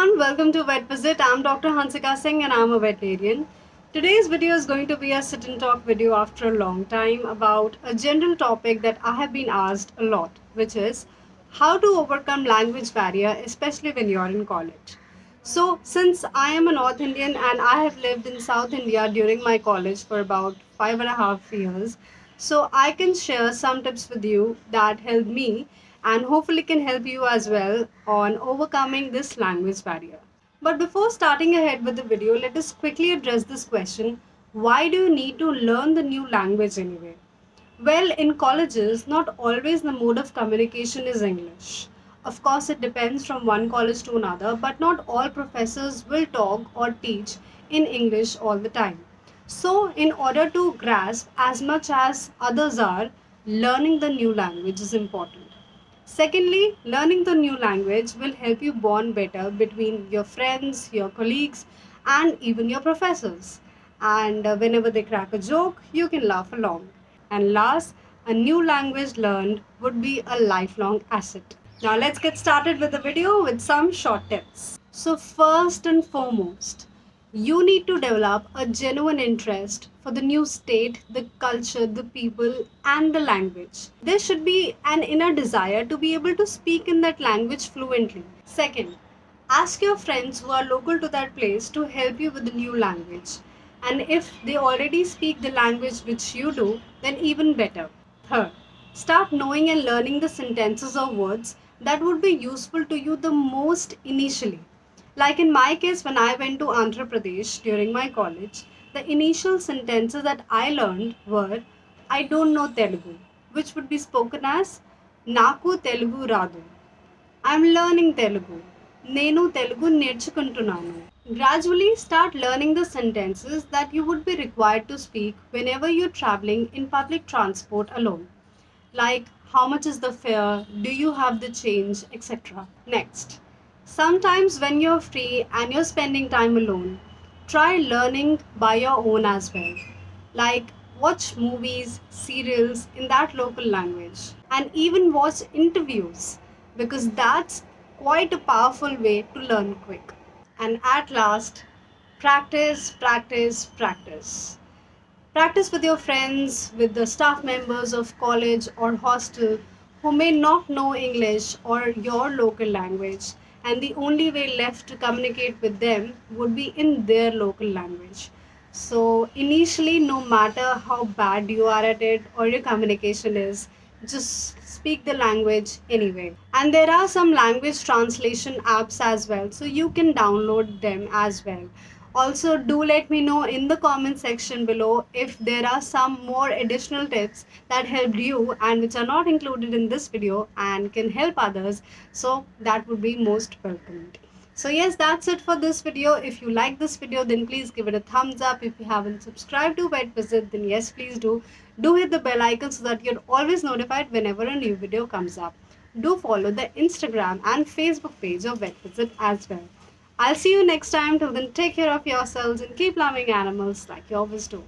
everyone, welcome to Vet Visit. I'm Dr. Hansika Singh and I'm a veterinarian. Today's video is going to be a sit and talk video after a long time about a general topic that I have been asked a lot, which is how to overcome language barrier, especially when you're in college. So, since I am a North Indian and I have lived in South India during my college for about 5.5 years, so I can share some tips with you that helped me and hopefully can help you as well on overcoming this language barrier. But before starting ahead with the video, let us quickly address this question: why do you need to learn the new language anyway? Well, in colleges, not always the mode of communication is English. Of course, it depends from one college to another, but not all professors will talk or teach in English all the time. So, in order to grasp as much as others are, learning the new language is important. Secondly, learning the new language will help you bond better between your friends, your colleagues, and even your professors. And whenever they crack a joke, you can laugh along. And last, a new language learned would be a lifelong asset. Now let's get started with the video with some short tips. So first and foremost, you need to develop a genuine interest for the new state, the culture, the people, and the language. There should be an inner desire to be able to speak in that language fluently. Second, ask your friends who are local to that place to help you with the new language. And if they already speak the language which you do, then even better. Third, start knowing and learning the sentences or words that would be useful to you the most initially. Like in my case, when I went to Andhra Pradesh during my college, the initial sentences that I learned were I don't know Telugu, which would be spoken as Naku Telugu Radu. I'm learning Telugu. Nenu Telugu నేర్చుకుంటున్నాను. Gradually start learning the sentences that you would be required to speak whenever you're traveling in public transport alone. Like how much is the fare, do you have the change, etc. Next, sometimes when you're free and you're spending time alone, try learning by your own as well. Like watch movies, serials in that local language, and even watch interviews because that's quite a powerful way to learn quick. And at last, practice, practice, practice. Practice with your friends, with the staff members of college or hostel who may not know English or your local language, and the only way left to communicate with them would be in their local language. So, initially, no matter how bad you are at it or your communication is, just speak the language anyway. And there are some language translation apps as well, so you can download them as well. Also, do let me know in the comment section below if there are some more additional tips that helped you and which are not included in this video and can help others. So that would be most welcomed. So yes, that's it for this video. If you like this video, then please give it a thumbs up. If you haven't subscribed to Vet Visit, then yes, please do. Do hit the bell icon so that you're always notified whenever a new video comes up. Do follow the Instagram and Facebook page of Vet Visit as well. I'll see you next time. Till then, take care of yourselves and keep loving animals like you always do.